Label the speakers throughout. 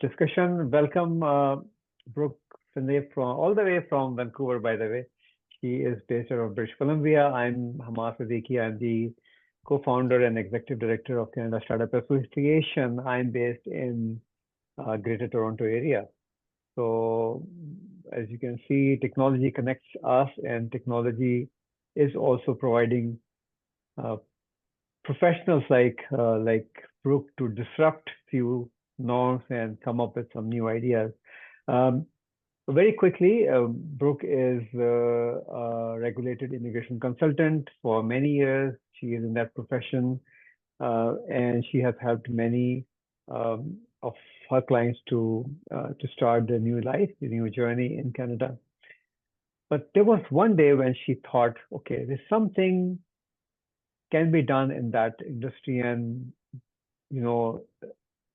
Speaker 1: discussion. Welcome, Brooke Finlay, from all the way from Vancouver, by the way. She is based out of British Columbia. I'm Hamas Siddiqui. I'm the co-founder and executive director of Canada Startup Association. I'm based in Greater Toronto area. So, as you can see, technology connects us, and technology is also providing uh, professionals like Brooke to disrupt few norms and come up with some new ideas. Um, Very quickly, Brooke is a regulated immigration consultant for many years. She is in that profession, and she has helped many of her clients to start a new life, a new journey in Canada. But there was one day when she thought, okay, there's something can be done in that industry, and you know,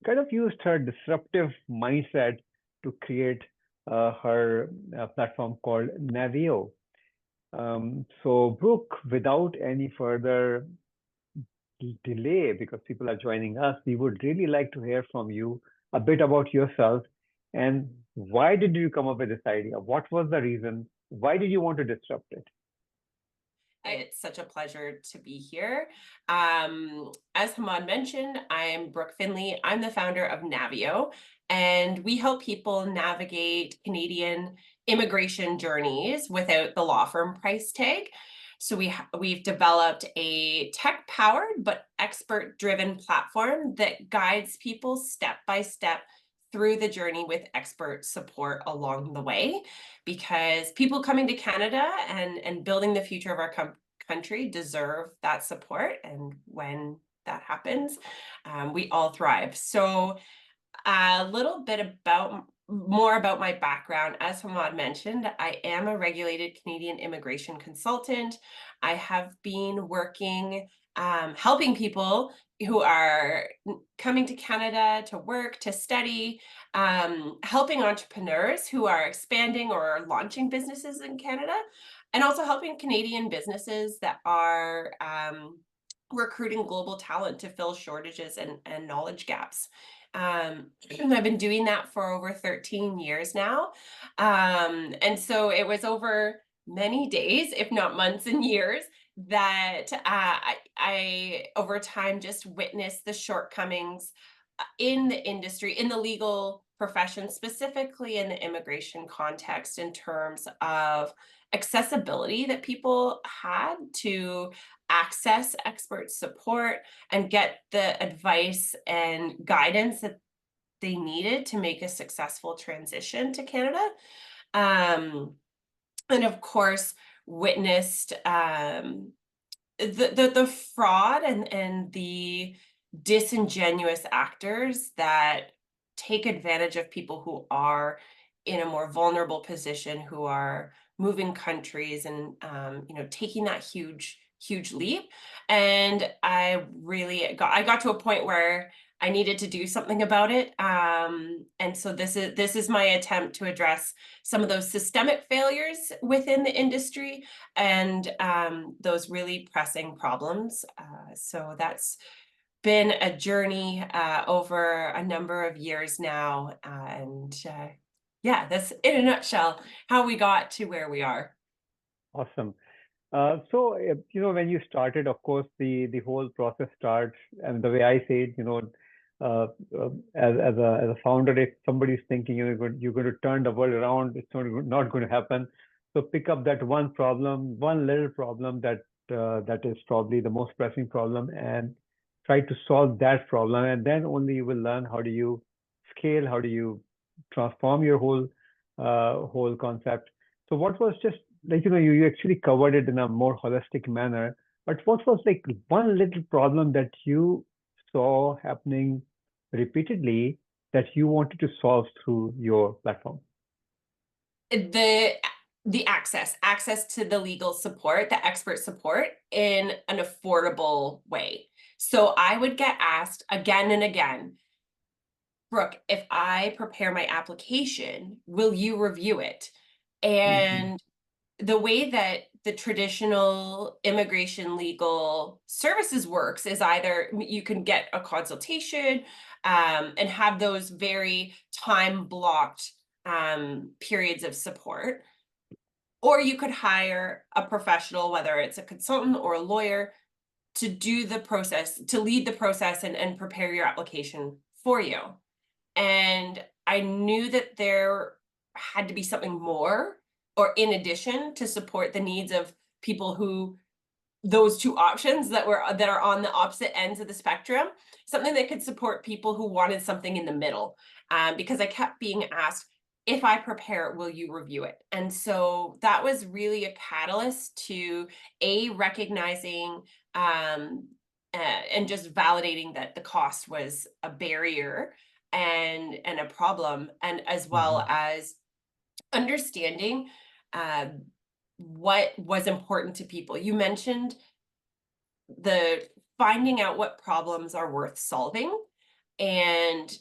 Speaker 1: kind of used her disruptive mindset to create her platform called Navio. So, Brooke, without any further delay, because people are joining us, we would really like to hear from you a bit about yourself and why did you come up with this idea? What was the reason? Why did you want to disrupt it?
Speaker 2: It's such a pleasure to be here. As Hamad mentioned, I'm Brooke Finlay. I'm the founder of Navio, and we help people navigate Canadian immigration journeys without the law firm price tag. So we've developed a tech-powered but expert-driven platform that guides people step by step through the journey with expert support along the way, because people coming to Canada and building the future of our country deserve that support. And when that happens, we all thrive. So a little bit more about my background. As Hamad mentioned, I am a regulated Canadian immigration consultant. I have been working helping people who are coming to Canada to work, to study, helping entrepreneurs who are expanding or launching businesses in Canada, and also helping Canadian businesses that are recruiting global talent to fill shortages and knowledge gaps. I've been doing that for over 13 years now. And so it was over many days, if not months and years, that I over time just witnessed the shortcomings in the industry, in the legal profession, specifically in the immigration context, in terms of accessibility that people had to access expert support and get the advice and guidance that they needed to make a successful transition to Canada. And of course, witnessed the fraud and the disingenuous actors that take advantage of people who are in a more vulnerable position, who are moving countries and taking that huge leap. And I got to a point where I needed to do something about it. And so this is my attempt to address some of those systemic failures within the industry and those really pressing problems. So that's been a journey over a number of years now. Yeah, that's in a nutshell how we got to where we are.
Speaker 1: Awesome. So, when you started, of course, the whole process starts, and the way I say it, as a founder, if somebody's thinking you're going to turn the world around, it's not going to happen. So pick up that one problem, one little problem that is probably the most pressing problem, and try to solve that problem, and then only you will learn how do you scale, how do you transform your whole concept. So what was just like, you actually covered it in a more holistic manner, but what was like one little problem that you saw happening repeatedly that you wanted to solve through your platform?
Speaker 2: The access to the legal support, the expert support, in an affordable way. So I would get asked again and again, Brooke, if I prepare my application, will you review it? And the way that the traditional immigration legal services works is either you can get a consultation, and have those very time blocked periods of support. Or you could hire a professional, whether it's a consultant or a lawyer, to do the process, to lead the process and prepare your application for you. And I knew that there had to be something more or in addition to support the needs of people who those two options that are on the opposite ends of the spectrum, something that could support people who wanted something in the middle. Because I kept being asked, if I prepare it, will you review it? And so that was really a catalyst to recognizing and just validating that the cost was a barrier and a problem, and as well as understanding what was important to people. You mentioned the finding out what problems are worth solving. And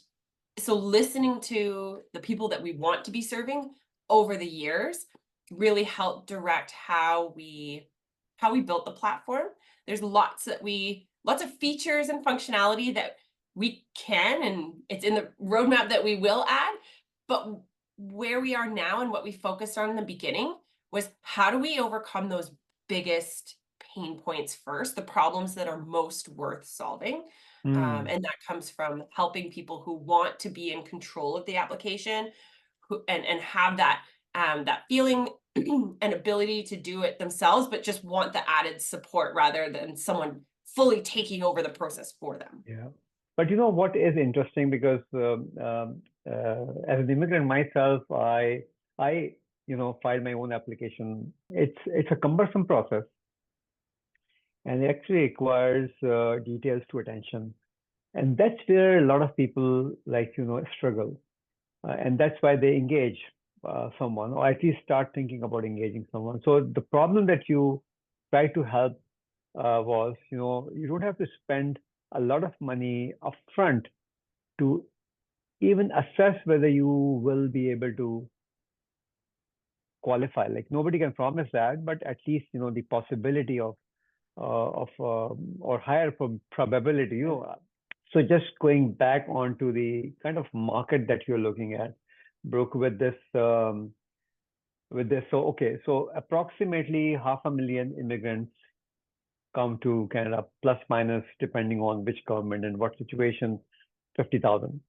Speaker 2: so listening to the people that we want to be serving over the years really helped direct how we built the platform. There's lots of features and functionality that we can, and it's in the roadmap that we will add. But where we are now and what we focused on in the beginning was, how do we overcome those biggest pain points first, the problems that are most worth solving? And that comes from helping people who want to be in control of the application, and have that feeling and ability to do it themselves, but just want the added support rather than someone fully taking over the process for them.
Speaker 1: Yeah. But you know what is interesting, because as an immigrant myself, I filed my own application. It's a cumbersome process, and it actually requires details to attention, and that's where a lot of people struggle, and that's why they engage someone, or at least start thinking about engaging someone. So the problem that you try to help was, you don't have to spend a lot of money upfront to even assess whether you will be able to qualify. Like, nobody can promise that, but at least the possibility of or higher probability. So just going back onto the kind of market that you're looking at, Brooke, with this. So okay, so approximately 500,000 immigrants come to Canada, plus minus, depending on which government and what situation, 50,000.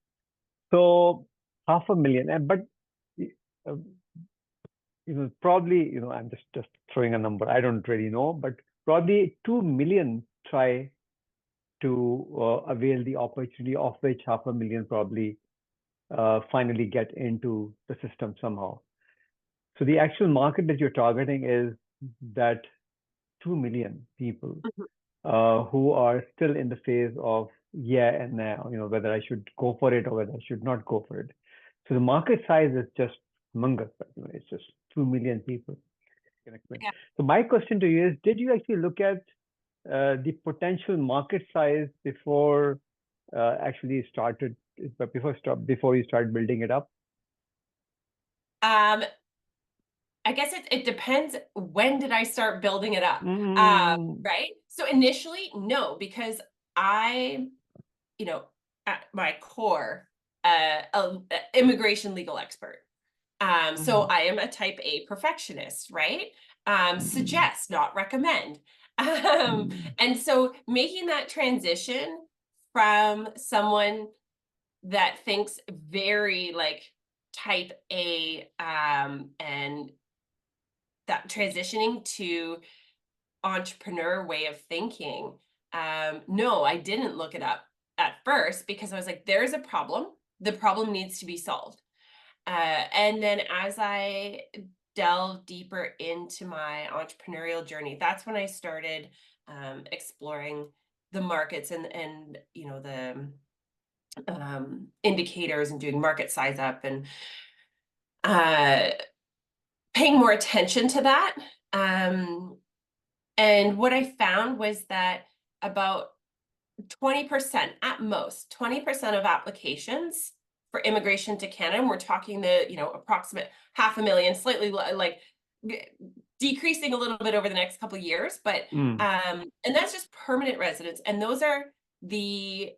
Speaker 1: So 500,000, but probably, I'm just throwing a number. I don't really know, but probably 2 million try to avail the opportunity, of which 500,000 probably finally get into the system somehow. So the actual market that you're targeting is that 2 million people who are still in the phase of yeah and now, whether I should go for it or whether I should not go for it. So the market size is just humongous. It's just 2 million people.
Speaker 2: Yeah.
Speaker 1: So my question to you is, did you actually look at the potential market size before actually started, before you start building it up?
Speaker 2: I guess it depends, when did I start building it up? Right? So initially, no, because I, at my core, immigration legal expert. So I am a type A perfectionist, right? Suggest, not recommend. And so making that transition from someone that thinks very like type A, and that transitioning to entrepreneur way of thinking, no, I didn't look it up at first, because I was like, there's a problem. The problem needs to be solved. And then as I delved deeper into my entrepreneurial journey, that's when I started exploring the markets and the indicators, and doing market size up, and paying more attention to that. And what I found was that about 20%, at most, 20% of applications for immigration to Canada, and we're talking the, approximate 500,000, slightly like decreasing a little bit over the next couple of years, but and that's just permanent residents. And those are the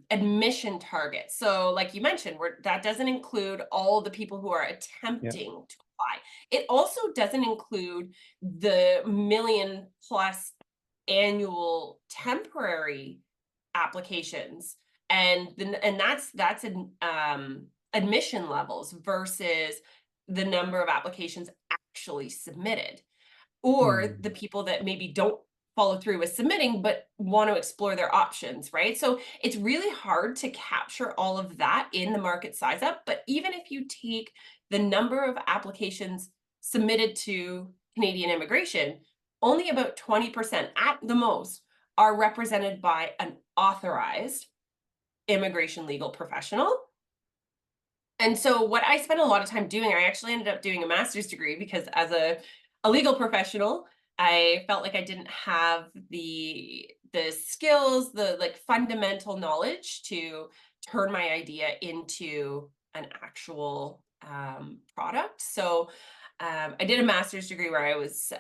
Speaker 2: admission target. So like you mentioned, that doesn't include all the people who are
Speaker 1: Yeah.
Speaker 2: attempting to apply. It also doesn't include the million plus annual temporary applications. And that's an admission levels versus the number of applications actually submitted, or the
Speaker 1: Mm,
Speaker 2: people that maybe don't follow through with submitting but want to explore their options, right? So it's really hard to capture all of that in the market size up. But even if you take the number of applications submitted to Canadian immigration, only about 20% at the most are represented by an authorized immigration legal professional. And so what I spent a lot of time doing, I actually ended up doing a master's degree because as a legal professional, I felt like I didn't have the skills, the like fundamental knowledge to turn my idea into an actual product. So I did a master's degree where I was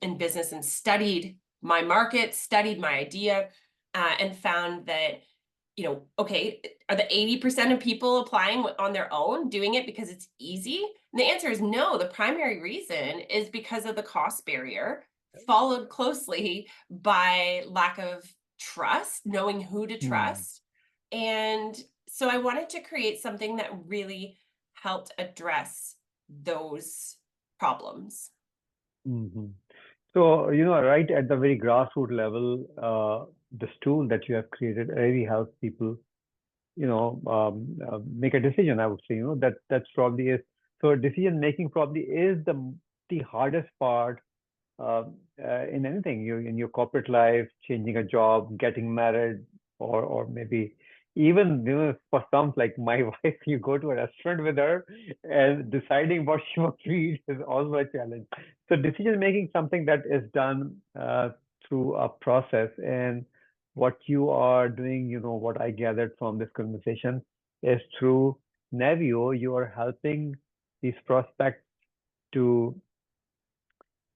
Speaker 2: in business and studied my market, studied my idea, and found that, okay, are the 80% of people applying on their own doing it because it's easy? And the answer is no. The primary reason is because of the cost barrier, followed closely by lack of trust, knowing who to
Speaker 1: mm,
Speaker 2: trust. And so I wanted to create something that really helped address those problems.
Speaker 1: mhm. So, right at the very grassroots level, this tool that you have created really helps people, make a decision, I would say, that's probably is. So decision making probably is the hardest part uh, in anything you in your corporate life, changing a job, getting married, or maybe even for some like my wife, you go to a restaurant with her and deciding what she wants to eat is also a challenge. So decision making something that is done through a process, and what you are doing, what I gathered from this conversation is through Navio, you are helping these prospects to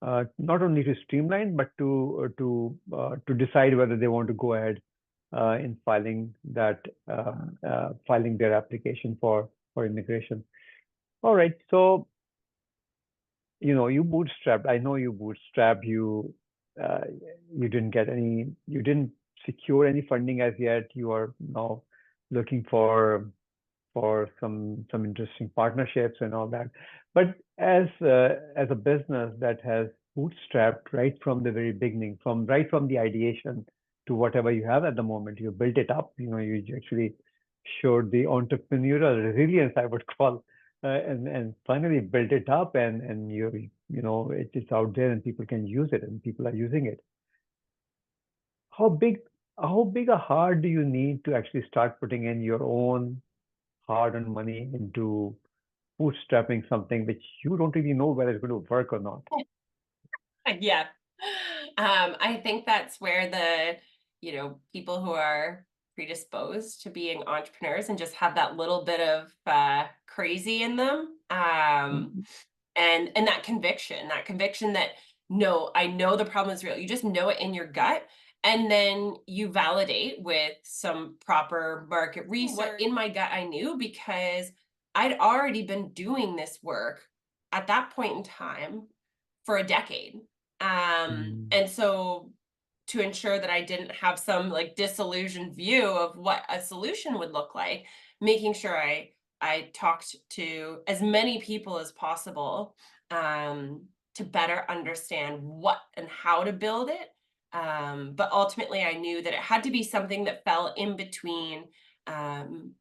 Speaker 1: not only to streamline, but to decide whether they want to go ahead in filing their application for immigration. All right, so you bootstrapped. I know you bootstrapped. Uh, you didn't secure any funding as yet. You are now looking for some interesting partnerships and all that. But as a business that has bootstrapped right from the very beginning, right from the ideation to whatever you have at the moment, you built it up. You actually showed the entrepreneurial resilience, I would call, and finally built it up, and it's out there and people can use it and people are using it. How big how big a heart do you need to actually start putting in your own hard-earned money into bootstrapping something which you don't really know whether it's going to work or not?
Speaker 2: Yeah. I think that's where people who are predisposed to being entrepreneurs and just have that little bit of crazy in them.
Speaker 1: Mhm.
Speaker 2: And that conviction that, no, I know the problem is real. You just know it in your gut. And then you validate with some proper market research. What in my gut I knew, because I'd already been doing this work at that point in time for a decade.
Speaker 1: Mm,
Speaker 2: And so to ensure that I didn't have some like disillusioned view of what a solution would look like, making sure I talked to as many people as possible, to better understand what and how to build it. But ultimately, I knew that it had to be something that fell in between, DIY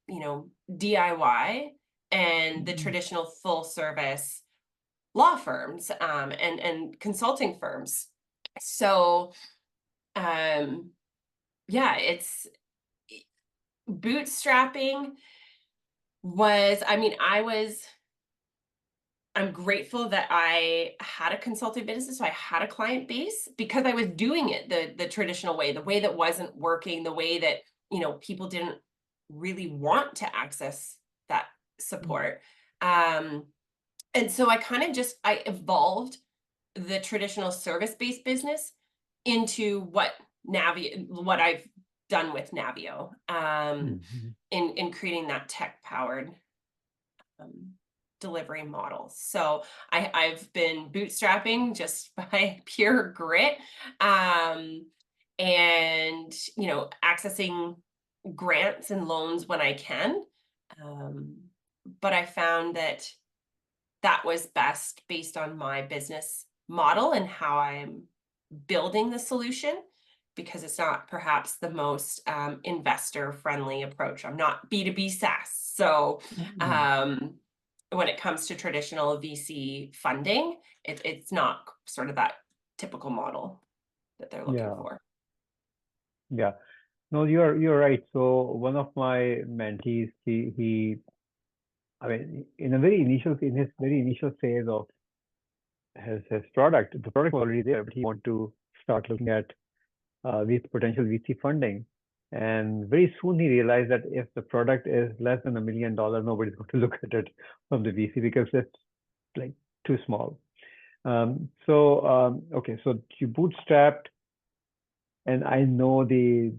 Speaker 2: and the
Speaker 1: mm,
Speaker 2: traditional full service law firms, and consulting firms. So, um, yeah, it's bootstrapping was, I mean, I'm grateful that I had a consulting business, so I had a client base because I was doing it the traditional way, the way that wasn't working, the way that, people didn't really want to access that
Speaker 1: mm,
Speaker 2: support. Um, and so I evolved the traditional service-based business into what I've done with Navio, in creating that tech-powered delivery model. So I've been bootstrapping just by pure grit, and accessing grants and loans when I can. But I found that was best based on my business model and how I'm building the solution, because it's not perhaps the most investor friendly approach. I'm not B2B SaaS. So when it comes to traditional VC funding, it's not sort of that typical model that they're looking for.
Speaker 1: Yeah. No, you're right. So one of my mentees, he I mean, in his very initial phase of his product, the product was already there, but he wanted to start looking at potential VC funding. And very soon he realized that if the product is less than $1 million, nobody's going to look at it from the VC because it's like too small. Okay, so you bootstrapped, and I know the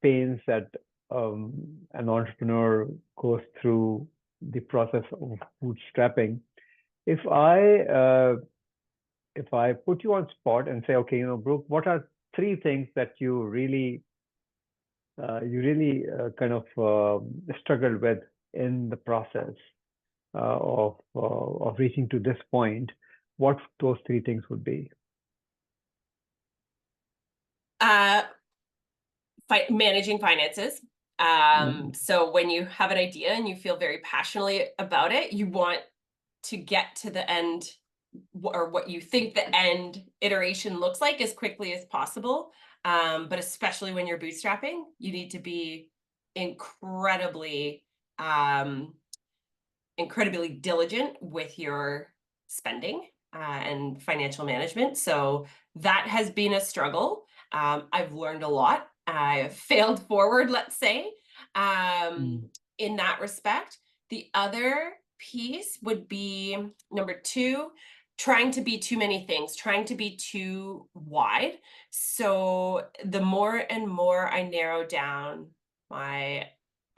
Speaker 1: pains that an entrepreneur goes through the process of bootstrapping. If I put you on spot and say, okay, Brooke, what are 3 things that you really kind of struggled with in the process of reaching to this point? What those 3 things would be?
Speaker 2: Managing finances. So when you have an idea and you feel very passionately about it, you want to get to the end, or what you think the end iteration looks like, as quickly as possible. But especially when you're bootstrapping, you need to be incredibly diligent with your spending and financial management. So that has been a struggle. I've learned a lot. I've failed forward, let's say, in that respect. The other piece would be number 2, trying to be too many things, trying to be too wide. So the more and more I narrow down my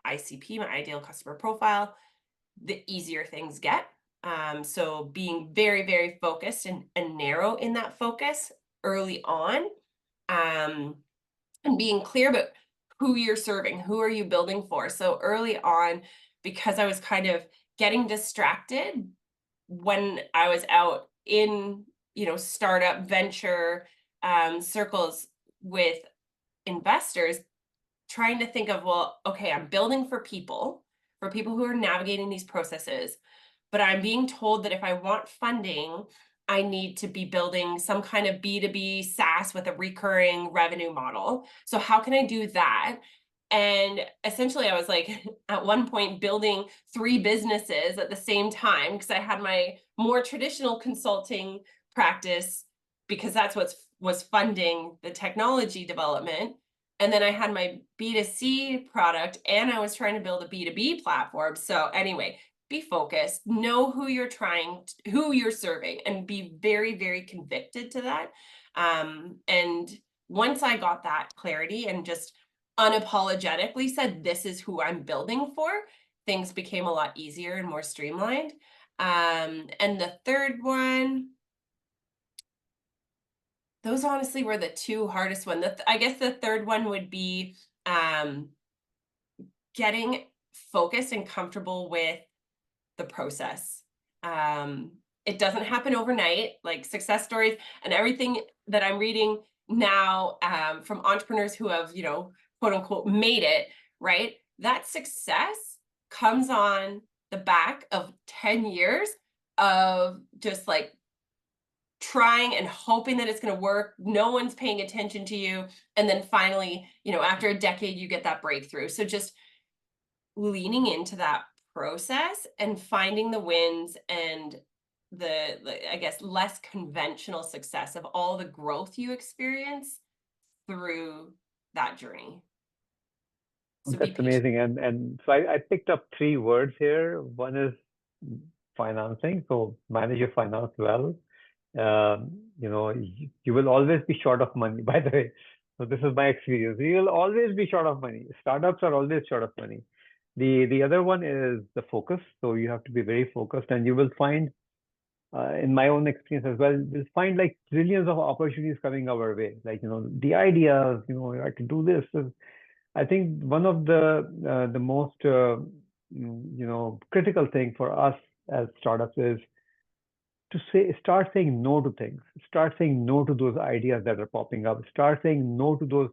Speaker 2: ICP, my ideal customer profile, the easier things get. So being very, very focused and narrow in that focus early on, and being clear about who you're serving, who are you building for. So early on, because I was kind of getting distracted when I was out in, startup venture circles with investors, trying to think of, well, okay, I'm building for people who are navigating these processes, but I'm being told that if I want funding, I need to be building some kind of B2B SaaS with a recurring revenue model. So how can I do that? And essentially, I was like, at one point, building 3 businesses at the same time, because I had my more traditional consulting practice, because that's what was funding the technology development. And then I had my B2C product, and I was trying to build a B2B platform. So anyway, be focused, know who you're serving, and be very, very convicted to that. And once I got that clarity and just unapologetically said, this is who I'm building for, things became a lot easier and more streamlined. And the third one, those honestly were the 2 hardest ones. I guess the third one would be getting focused and comfortable with the process. It doesn't happen overnight. Like, success stories and everything that I'm reading now from entrepreneurs who have, quote unquote, made it, right? That success comes on the back of 10 years of just like trying and hoping that it's going to work. No one's paying attention to you. And then finally, after a decade, you get that breakthrough. So just leaning into that process and finding the wins and I guess, less conventional success of all the growth you experience through that journey. So
Speaker 1: That's amazing. And so I picked up 3 words here. One is financing. So manage your finance well. You will always be short of money, by the way. So this is my experience. You will always be short of money. Startups are always short of money. The other one is the focus. So you have to be very focused, and you will find, in my own experience as well, you'll find like trillions of opportunities coming our way. Like, the ideas, I can do this. I think one of the most critical thing for us as startups is to start saying no to things, start saying no to those ideas that are popping up, start saying no to those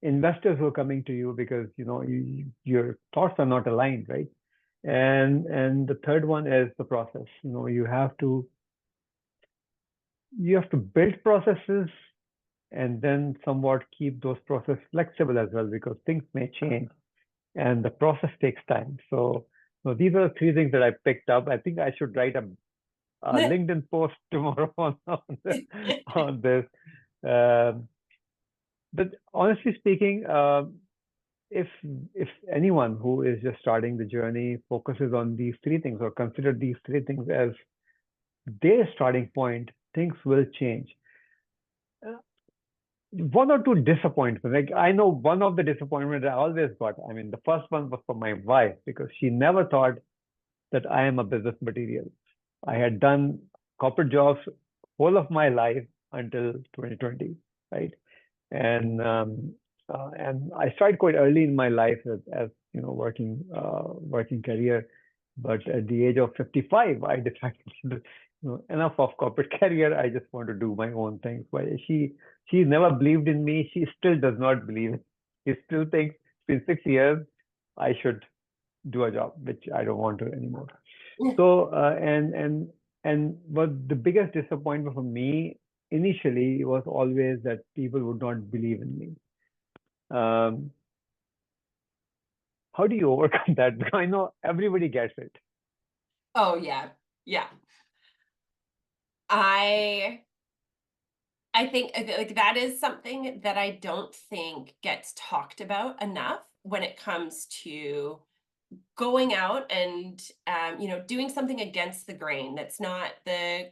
Speaker 1: investors who are coming to you because your thoughts are not aligned, right? And the third one is the process. You have to build processes and then somewhat keep those processes flexible as well because things may change and the process takes time. So these are the three things that I picked up. I think I should write a LinkedIn post tomorrow on this. Um, but honestly speaking, if if anyone who is just starting the journey focuses on these three things or consider these three things as their starting point, things will change. Uh, One or two disappointments. Like I know one of the disappointments I always got. I mean, the first one was for my wife because she never thought that I am a business material. I had done corporate jobs whole of my life until 2020, right? And I started quite early in my life as working career, but at the age of 55, I decided enough of corporate career. I just want to do my own thing. But she never believed in me. She still does not believe. She still thinks it's been 6 years. I should do a job which I don't want to anymore. So and what the biggest disappointment for me initially was always that people would not believe in me. Um, how do you overcome that? Because I know everybody gets it.
Speaker 2: Oh yeah. Yeah. I think like that is something that I don't think gets talked about enough when it comes to going out and doing something against the grain that's not the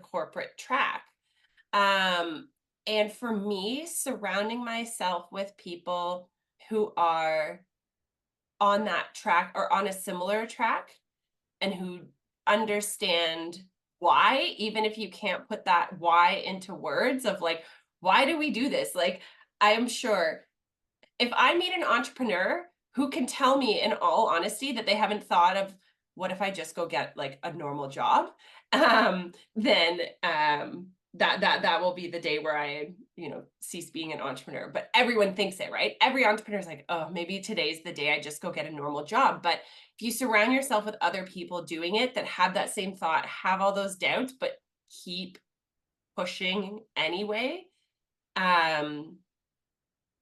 Speaker 2: corporate track. And for me, surrounding myself with people who are on that track or on a similar track and who understand why, even if you can't put that why into words of like, why do we do this? Like, I am sure if I meet an entrepreneur who can tell me in all honesty that they haven't thought of what if I just go get like a normal job, then that will be the day where I cease being an entrepreneur. But everyone thinks it, right? Every entrepreneur is like, oh, maybe today's the day I just go get a normal job. But if you surround yourself with other people doing it that have that same thought, have all those doubts, but keep pushing anyway, um,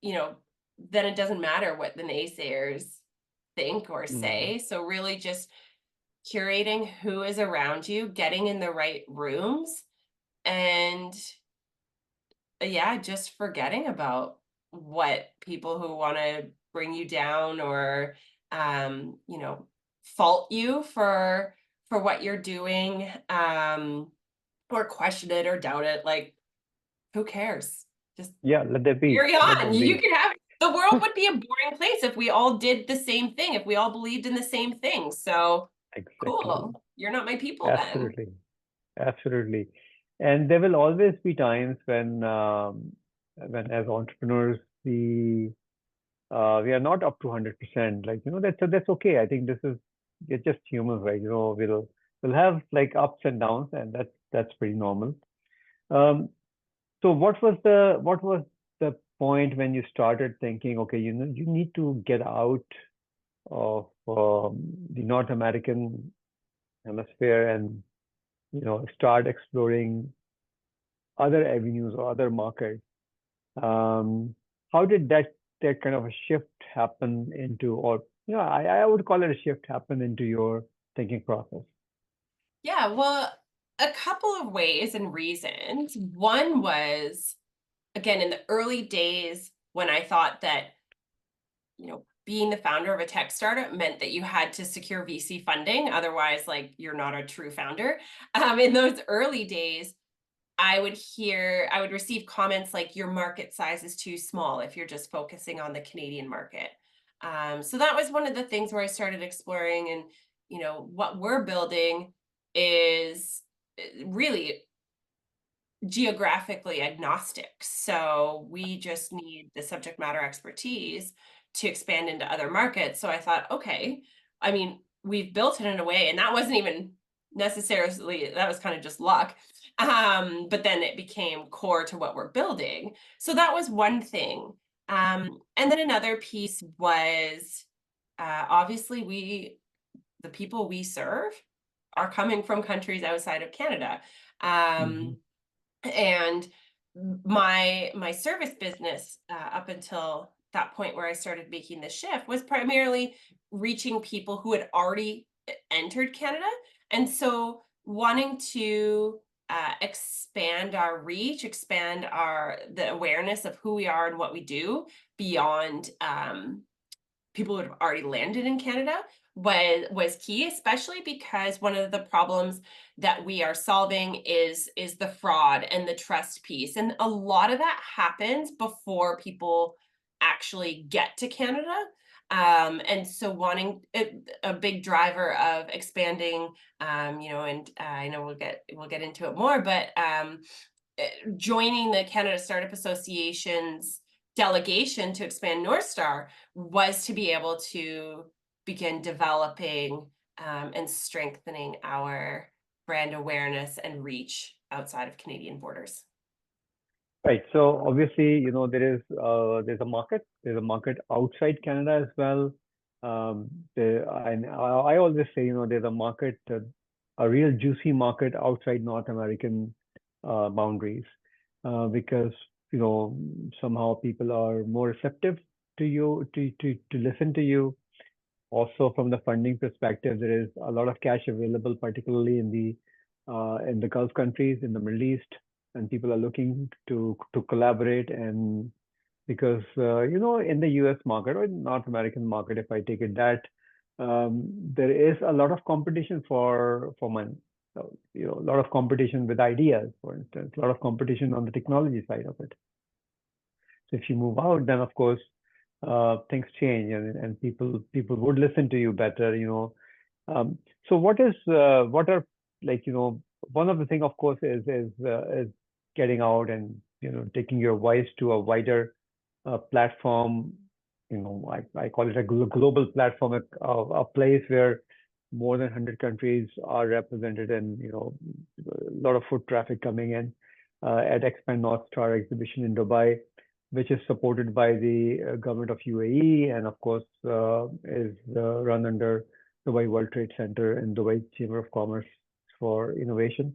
Speaker 2: you know, then it doesn't matter what the naysayers think or
Speaker 1: Mm.
Speaker 2: say. So really just curating who is around you, getting in the right rooms, and yeah, just forgetting about what people who want to bring you down or fault you for what you're doing, or question it or doubt it. Like, who cares? Just
Speaker 1: Yeah, let that be.
Speaker 2: carry
Speaker 1: Let
Speaker 2: on.
Speaker 1: that
Speaker 2: You
Speaker 1: be.
Speaker 2: can have the world would be a boring place if we all did the same thing, if we all believed in the same thing. So
Speaker 1: Exactly.
Speaker 2: cool. You're not my people then.
Speaker 1: Absolutely. Absolutely. And there will always be times when as entrepreneurs we are not up to 100%. Like, that's okay. I think we're just humans, right? We'll have like ups and downs, and that's pretty normal. Um, so what was the point when you started thinking, okay, you need to get out of the North American hemisphere and start exploring other avenues or other markets. Um, how did that kind of a shift happen into, or I would call it a shift happen into your thinking process?
Speaker 2: Yeah, well, a couple of ways and reasons. One was, again, in the early days when I thought that, being the founder of a tech startup meant that you had to secure VC funding. Otherwise, like, you're not a true founder. In those early days, I would receive comments like your market size is too small if you're just focusing on the Canadian market. So that was one of the things where I started exploring, and what we're building is really geographically agnostic. So we just need the subject matter expertise to expand into other markets. So I thought, okay, I mean, we've built it in a way, and that wasn't even necessarily, that was kind of just luck. But then it became core to what we're building. So that was one thing. And then another piece was obviously the people we serve are coming from countries outside of Canada.
Speaker 1: Mm-hmm.
Speaker 2: And my service business up until that point where I started making the shift was primarily reaching people who had already entered Canada, and so wanting to expand our reach, expand the awareness of who we are and what we do beyond people who have already landed in Canada was key, especially because one of the problems that we are solving is the fraud and the trust piece. And a lot of that happens before people actually get to Canada. And so wanting a big driver of expanding, and I know we'll get into it more, but joining the Canada Startup Association's delegation to expand North Star was to be able to begin developing and strengthening our brand awareness and reach outside of Canadian borders.
Speaker 1: Right. So obviously, there's a market. There's a market outside Canada as well. And I always say, there's a market, a real juicy market outside North American boundaries, because somehow people are more receptive to you, to listen to you. Also, from the funding perspective, there is a lot of cash available, particularly in the Gulf countries, in the Middle East, and people are looking to collaborate. And because in the U.S. market or North American market, if I take it that, there is a lot of competition for money. So, a lot of competition with ideas, for instance, a lot of competition on the technology side of it. So if you move out, then of course things change, and people would listen to you better. So what are, like, one of the thing, of course, is getting out and taking your voice to a wider platform. I call it a global platform, a place where more than 100 countries are represented, and a lot of foot traffic coming in at Expand North Star exhibition in Dubai, which is supported by the government of UAE, and of course is run under Dubai World Trade Center and Dubai Chamber of Commerce for innovation.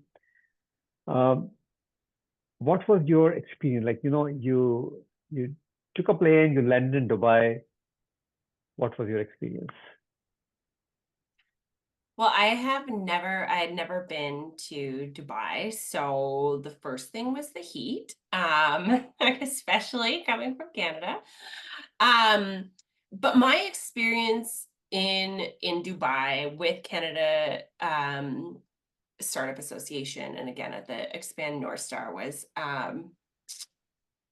Speaker 1: What was your experience? Like, you took a plane, you landed in Dubai. What was your experience?
Speaker 2: Well, I had never been to Dubai, so the first thing was the heat, especially coming from Canada. But my experience in Dubai with Canada Startup Association, and again at the Expand North Star, was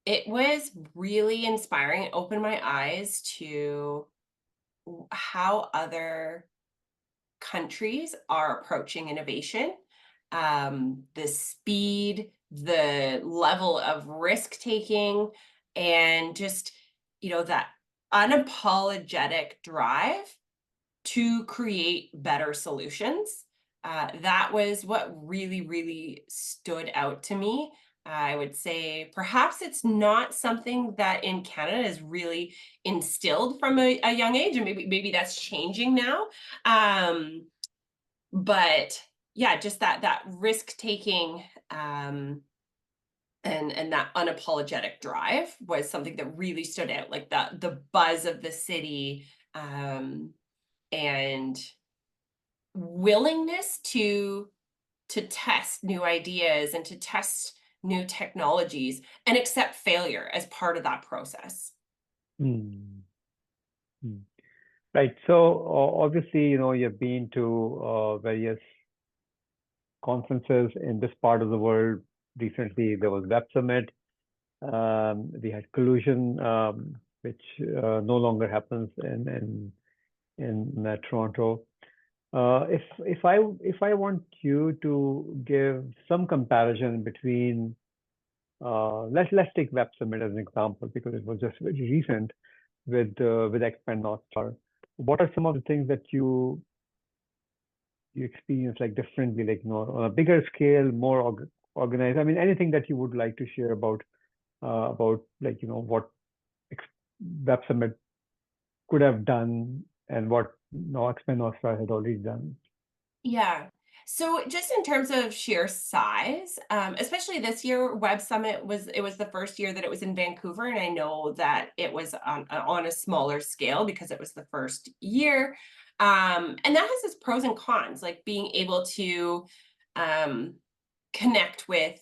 Speaker 2: it was really inspiring. It opened my eyes to how other countries are approaching innovation, the speed, the level of risk taking, and just that unapologetic drive to create better solutions. That was what really, really stood out to me. I would say perhaps it's not something that in Canada is really instilled from a young age, and maybe that's changing now. But yeah, just that risk taking and that unapologetic drive was something that really stood out, like the buzz of the city, and willingness to test new ideas and to test new technologies and accept failure as part of that process.
Speaker 1: Hmm. Hmm. Right. So obviously, you've been to various conferences in this part of the world, recently there was Web Summit. We had Collusion, which no longer happens in Toronto. If I want you to give some comparison between let's take Web Summit as an example because it was just very recent with Expand North Star. What are some of the things that you experience like differently, like on a bigger scale, more organized? I mean, anything that you would like to share about like what Ex- Web Summit could have done and what Expand North Star had already done.
Speaker 2: Yeah. So just in terms of sheer size, especially this year, Web Summit was the first year that it was in Vancouver, and I know that it was on a smaller scale because it was the first year. And that has its pros and cons, like being able to um, connect with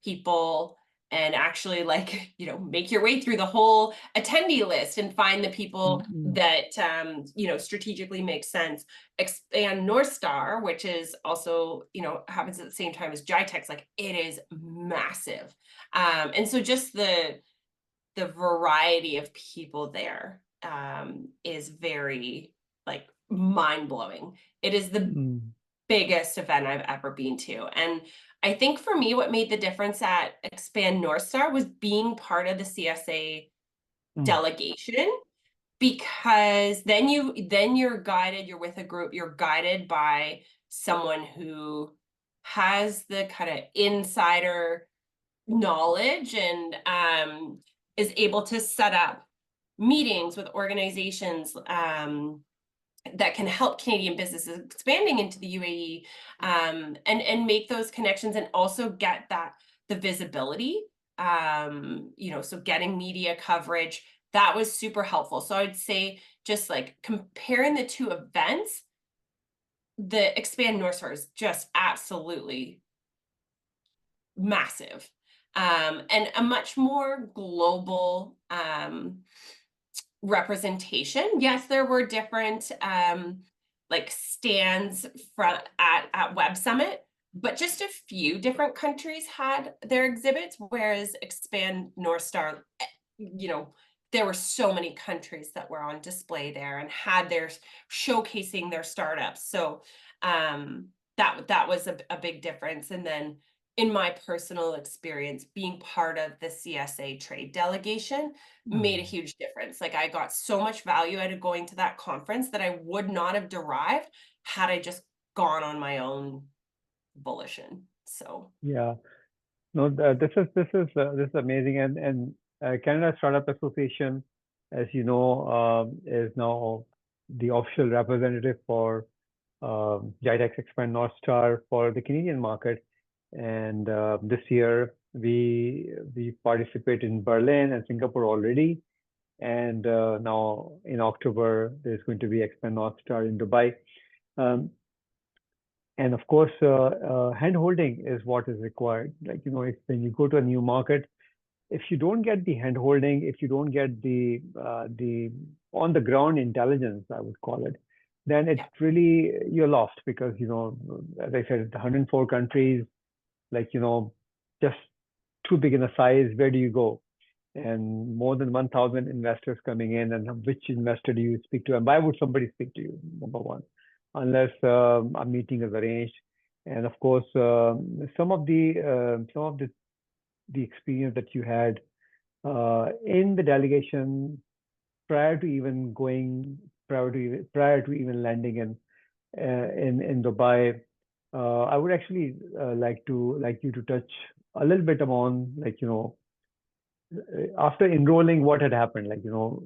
Speaker 2: people and actually like make your way through the whole attendee list and find the people
Speaker 1: Mm-mm.
Speaker 2: that strategically make sense. Expand North Star, which is also happens at the same time as GITEX, like it is massive. And so just the variety of people there is very like mind-blowing. It is the
Speaker 1: Mm.
Speaker 2: biggest event I've ever been to. And I think for me, what made the difference at Expand North Star was being part of the CSA
Speaker 1: Mm.
Speaker 2: delegation, because then you're guided, you're with a group, you're guided by someone who has the kind of insider knowledge and is able to set up meetings with organizations that can help Canadian businesses expanding into the UAE, and make those connections and also get the visibility. So getting media coverage, that was super helpful. So I'd say just like comparing the two events, the Expand North Star is just absolutely massive, and a much more global representation. Yes, there were different like stands from at Web Summit, but just a few different countries had their exhibits, whereas Expand North Star, there were so many countries that were on display there and had their showcasing their startups. So that was a big difference. And then in my personal experience, being part of the CSA trade delegation made a
Speaker 1: Mm.
Speaker 2: huge difference. Like I got so much value out of going to that conference that I would not have derived had I just gone on my own volition. So
Speaker 1: Yeah. No, this is amazing, and Canada Startup Association, as you know, is now the official representative for GITEX Expand North Star for the Canadian market. And this year we participate in Berlin and Singapore already, and now in October there's going to be Expand North Star in Dubai. Um, and of course, hand holding is what is required. Like, if when you go to a new market, if you don't get the hand holding, if you don't get the on the ground intelligence, I would call it, then it's
Speaker 2: yeah,
Speaker 1: really you're lost because as I said, 104 countries, like just too big in a size. Where do you go? And more than 1,000 investors coming in, and which investor do you speak to, and why would somebody speak to you? Number one, unless a meeting is arranged, and of course, some of the experience that you had in the delegation prior to even going, prior to even landing in Dubai. I would actually like you to touch a little bit on after enrolling, what had happened?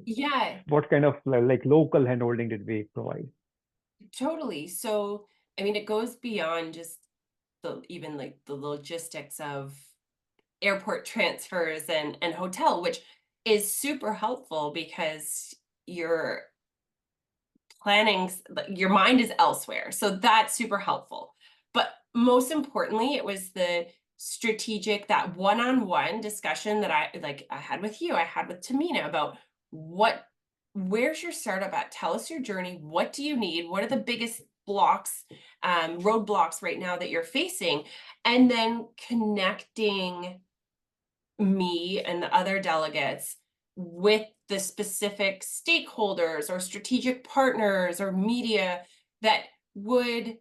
Speaker 2: yeah,
Speaker 1: What kind of like local handholding did we provide?
Speaker 2: totally. So I mean, it goes beyond just even like the logistics of airport transfers and hotel, which is super helpful because you're planning, your mind is elsewhere. So that's super helpful. But most importantly, it was the strategic, that one-on-one discussion that I had with you, I had with Tamina about where's your startup at? Tell us your journey. What do you need? What are the biggest blocks, roadblocks right now that you're facing, and then connecting me and the other delegates with the specific stakeholders or strategic partners or media that would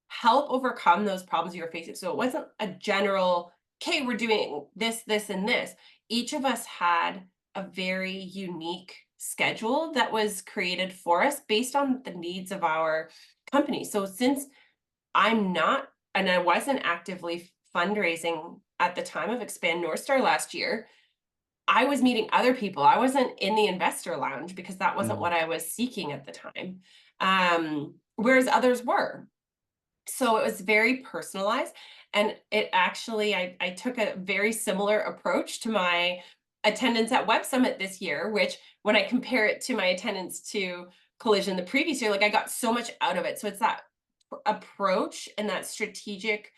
Speaker 2: help overcome those problems you're facing. So it wasn't a general, okay, we're doing this, this, and this. Each of us had a very unique schedule that was created for us based on the needs of our company. So since I'm not, and I wasn't actively fundraising at the time of Expand North Star last year, I was meeting other people. I wasn't in the investor lounge because that wasn't what I was seeking at the time. Whereas others were. So it was very personalized. And it actually, I took a very similar approach to my attendance at Web Summit this year, which when I compare it to my attendance to Collision the previous year, like I got so much out of it. So it's that approach and that strategic,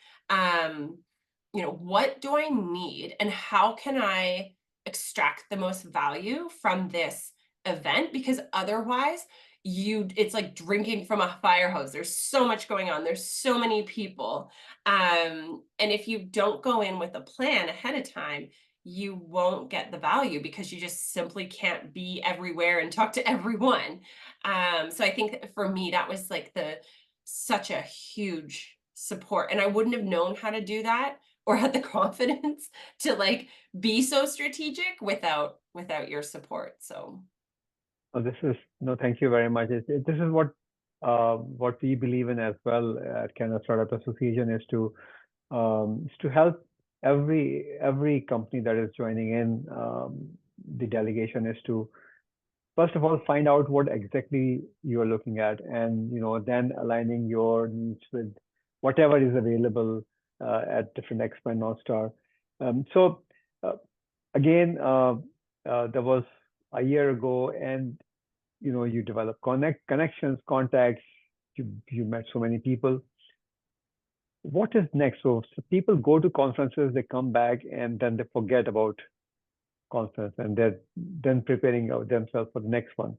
Speaker 2: what do I need and how can I extract the most value from this event? Because otherwise it's like drinking from a fire hose. There's so much going on. There's so many people. And if you don't go in with a plan ahead of time, you won't get the value because you just simply can't be everywhere and talk to everyone. So I think that for me, that was like such a huge support. And I wouldn't have known how to do that or had the confidence to like be so strategic without your support. So
Speaker 1: Oh, thank you very much. This is what we believe in as well at Canada Startup Association is to help every company that is joining in. The delegation is to first of all find out what exactly you are looking at, and then aligning your needs with whatever is available at different Expand North Star. So again, there was a year ago, and you develop connections, contacts. You met so many people. What is next? So people go to conferences, they come back, and then they forget about conference, and they're then preparing themselves for the next one.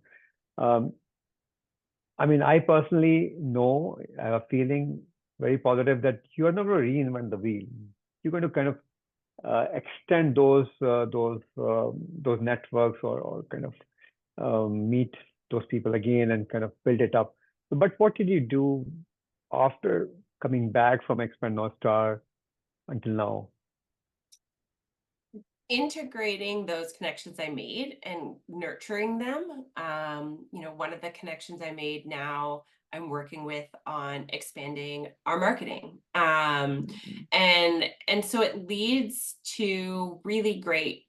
Speaker 1: I mean, I personally know, I have a feeling very positive that you are not going to reinvent the wheel. You're going to kind of extend those networks, or kind of meet those people again and kind of build it up. But what did you do after coming back from Expand North Star until now?
Speaker 2: Integrating those connections I made and nurturing them. One of the connections I made now, I'm working with on expanding our marketing. And so it leads to really great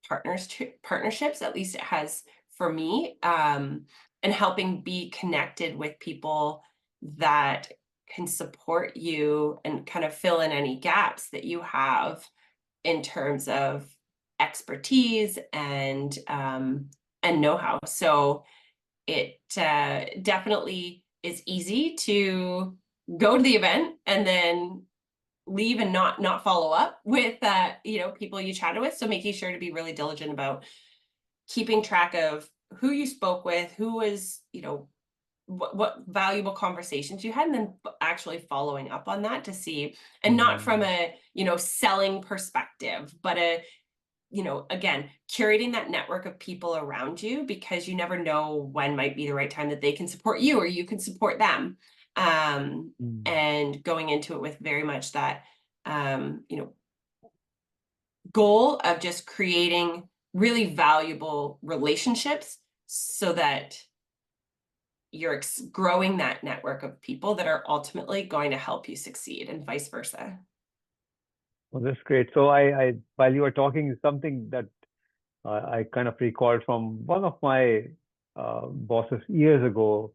Speaker 2: partnerships, at least it has for me, and helping be connected with people that can support you and kind of fill in any gaps that you have in terms of expertise and know-how. So it definitely is easy to go to the event and then leave and not follow up with people you chatted with. So making sure to be really diligent about keeping track of who you spoke with, who was, what valuable conversations you had, and then actually following up on that to see, and not from a selling perspective, but again, curating that network of people around you, because you never know when might be the right time that they can support you or you can support them. And going into it with very much that goal of just creating really valuable relationships so that you're growing that network of people that are ultimately going to help you succeed, and vice versa.
Speaker 1: Well, that's great. So I while you were talking, something that I kind of recalled from one of my bosses years ago.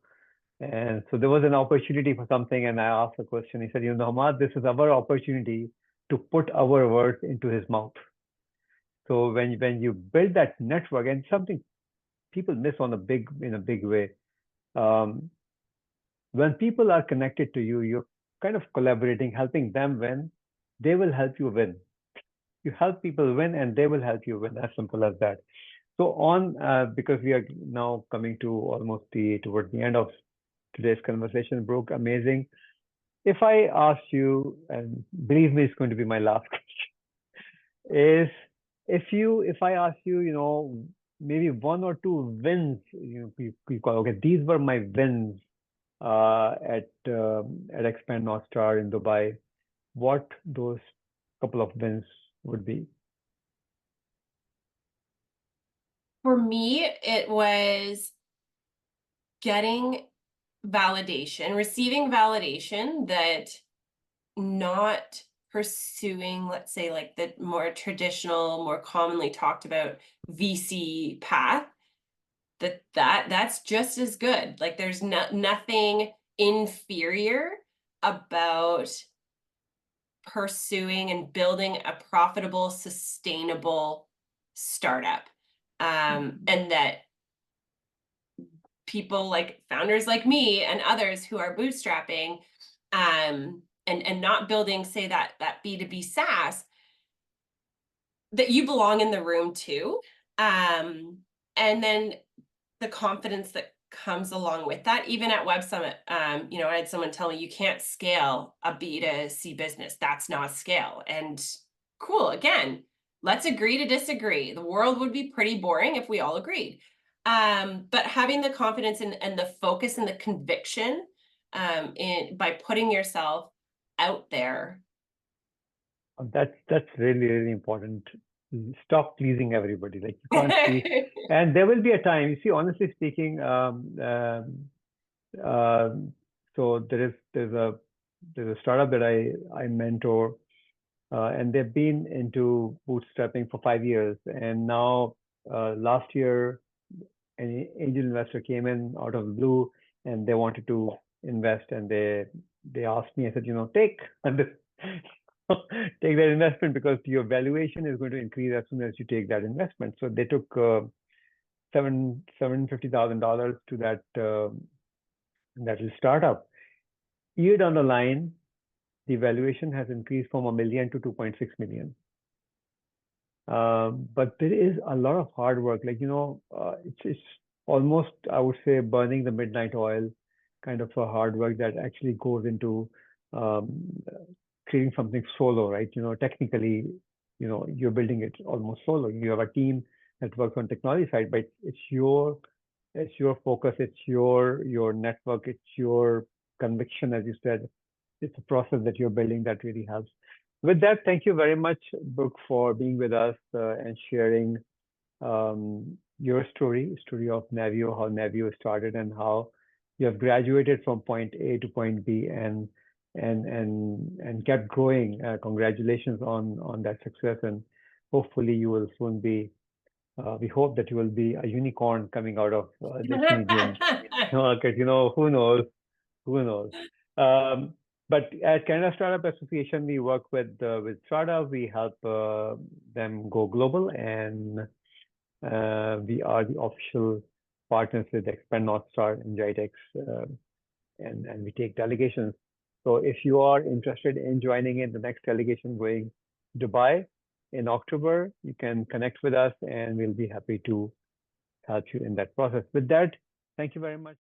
Speaker 1: And so there was an opportunity for something, and I asked a question. He said, Hamad, this is our opportunity to put our words into his mouth. So when you build that network, and something people miss in a big way, when people are connected to you, you're kind of collaborating, helping them win. They will help you win. You help people win, and they will help you win. As simple as that. So because we are now coming to almost towards the end of today's conversation, Brooke. Amazing. If I ask you, and believe me, it's going to be my last question, is if I ask you, maybe one or two wins, you call, okay, these were my wins at Expand North Star in Dubai, what those couple of wins would be?
Speaker 2: For me, it was getting validation, receiving validation that not pursuing, let's say, like the more traditional, more commonly talked about VC path, that's just as good. Like there's nothing inferior about pursuing and building a profitable, sustainable startup. And that people like founders like me and others who are bootstrapping and not building, say, that B2B SaaS, that you belong in the room too. And then the confidence that comes along with that. Even at Web Summit, I had someone tell me, you can't scale a B2C business. That's not scale. And cool, again, let's agree to disagree. The world would be pretty boring if we all agreed. But having the confidence and the focus and the conviction by putting yourself out there.
Speaker 1: That's really, really important. Stop pleasing everybody. Like you can't please. And there will be a time, you see, honestly speaking, so there's a startup that I mentor, and they've been into bootstrapping for 5 years. And now last year, an angel investor came in out of the blue and they wanted to invest, and they asked me, I said, take take that investment because your valuation is going to increase as soon as you take that investment. So they took $750,000 to that little startup. Year down the line, the valuation has increased from $1 million to $2.6 million. But there is a lot of hard work. Like, it's almost, I would say, burning the midnight oil kind of a hard work that actually goes into creating something solo, right? Technically, you're building it almost solo. You have a team that works on technology side, but it's your focus, it's your network, it's your conviction, as you said. It's a process that you're building that really helps. With that, thank you very much, Brooke, for being with us and sharing your story of Navio, how Navio started, and how you have graduated from point A to point B and kept growing. Congratulations on that success, and hopefully you will soon be. We hope that you will be a unicorn coming out of this medium market. Who knows? Who knows? But at Canada Startup Association, we work with startups. We help them go global, and we are the official partners with Expand North Star and GITEX, and we take delegations. So if you are interested in joining in the next delegation going to Dubai in October, you can connect with us, and we'll be happy to help you in that process. With that, thank you very much.